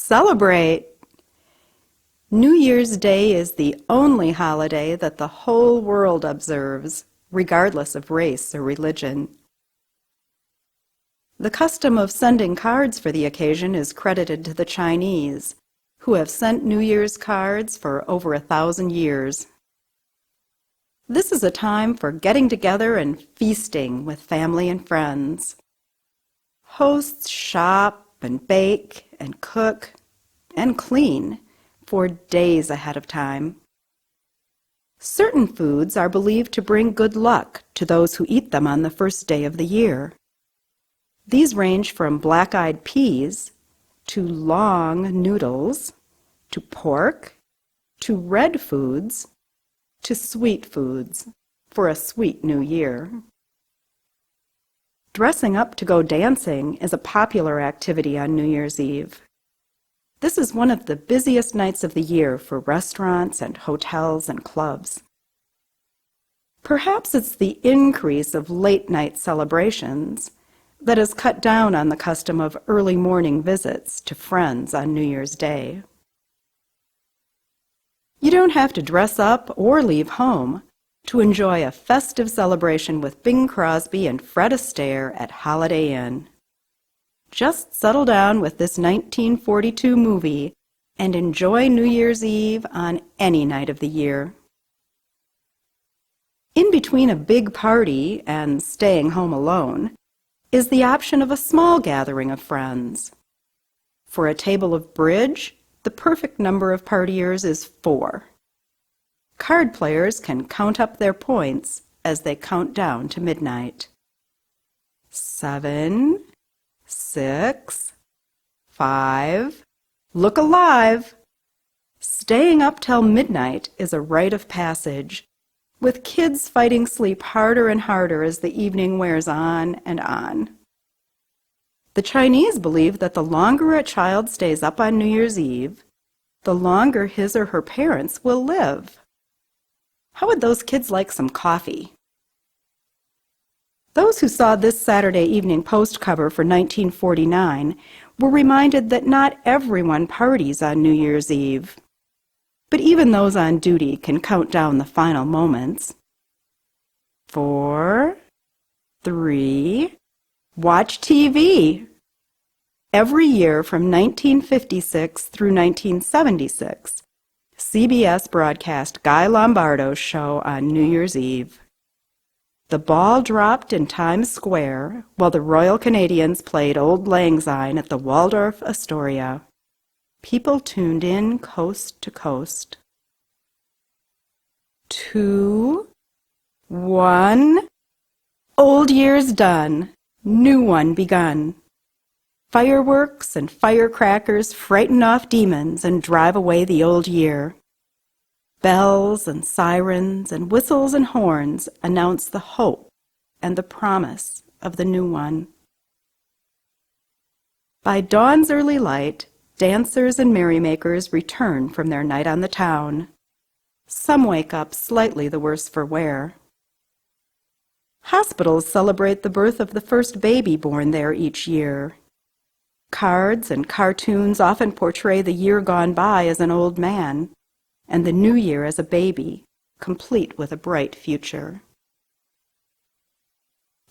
celebrate! New Year's Day is the only holiday that the whole world observes, regardless of race or religion. The custom of sending cards for the occasion is credited to the Chinese, who have sent New Year's cards for over 1,000 years. This is a time for getting together and feasting with family and friends. Hosts shop and bake and cook and clean for days ahead of time. Certain foods are believed to bring good luck to those who eat them on the first day of the year. These range from black-eyed peas to long noodles, to pork, to red foods, to sweet foods for a sweet new year. Dressing up to go dancing is a popular activity on New Year's Eve. This is one of the busiest nights of the year for restaurants and hotels and clubs. Perhaps it's the increase of late-night celebrations that has cut down on the custom of early morning visits to friends on New Year's Day. You don't have to dress up or leave home to enjoy a festive celebration with Bing Crosby and Fred Astaire at Holiday Inn. Just settle down with this 1942 movie and enjoy New Year's Eve on any night of the year. In between a big party and staying home alone is the option of a small gathering of friends. For a table of bridge, the perfect number of partiers is 4. Card players can count up their points as they count down to midnight. 7, 6, 5, look alive! Staying up till midnight is a rite of passage, with kids fighting sleep harder and harder as the evening wears on and on. The Chinese believe that the longer a child stays up on New Year's Eve, the longer his or her parents will live. How would those kids like some coffee? Those who saw this Saturday Evening Post cover for 1949 were reminded that not everyone parties on New Year's Eve. But even those on duty can count down the final moments. 4, 3, watch TV. Every year from 1956 through 1976, CBS broadcast Guy Lombardo's show on New Year's Eve. The ball dropped in Times Square while the Royal Canadians played Auld Lang Syne at the Waldorf Astoria. People tuned in coast to coast. 2, 1, old year's done, new one begun. Fireworks and firecrackers frighten off demons and drive away the old year. Bells and sirens and whistles and horns announce the hope and the promise of the new one. By dawn's early light, dancers and merrymakers return from their night on the town. Some wake up slightly the worse for wear. Hospitals celebrate the birth of the first baby born there each year. Cards and cartoons often portray the year gone by as an old man, and the new year as a baby, complete with a bright future.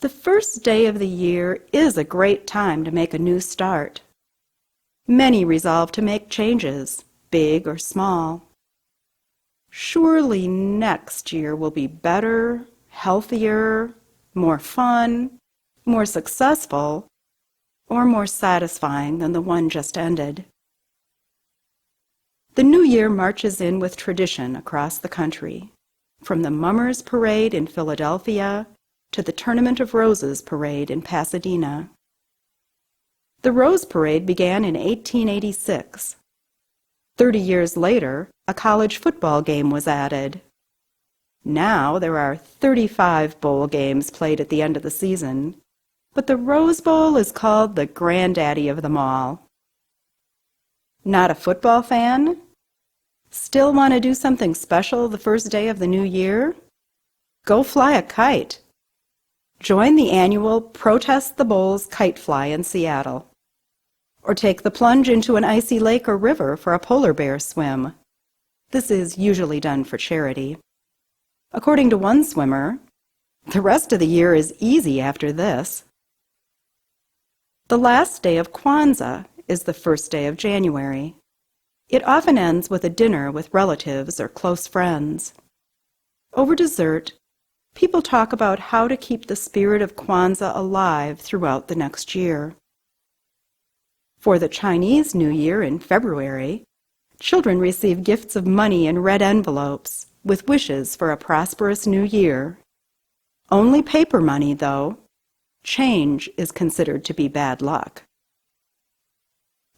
The first day of the year is a great time to make a new start. Many resolve to make changes, big or small. Surely next year will be better, healthier, more fun, more successful, or more satisfying than the one just ended. The new year marches in with tradition across the country, from the Mummers Parade in Philadelphia to the Tournament of Roses Parade in Pasadena. The Rose Parade began in 1886. 30 years later, a college football game was added. Now there are 35 bowl games played at the end of the season, but the Rose Bowl is called the granddaddy of them all. Not a football fan? Still want to do something special the first day of the new year? Go fly a kite. Join the annual Protest the Bowls kite fly in Seattle. or take the plunge into an icy lake or river for a polar bear swim. This is usually done for charity. According to one swimmer, the rest of the year is easy after this. The last day of Kwanzaa is the first day of January. It often ends with a dinner with relatives or close friends. Over dessert, people talk about how to keep the spirit of Kwanzaa alive throughout the next year. For the Chinese New Year in February, children receive gifts of money in red envelopes with wishes for a prosperous new year. Only paper money, though. Change is considered to be bad luck.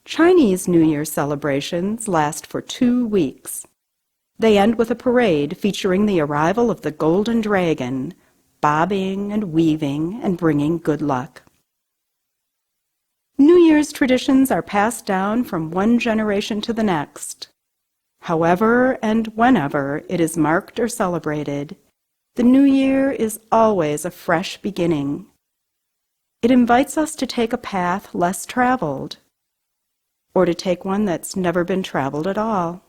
Chinese New Year celebrations last for 2 weeks. They end with a parade featuring the arrival of the Golden Dragon, bobbing and weaving and bringing good luck. New Year's traditions are passed down from one generation to the next. However and whenever it is marked or celebrated, the New Year is always a fresh beginning. It invites us to take a path less traveled, or to take one that's never been traveled at all.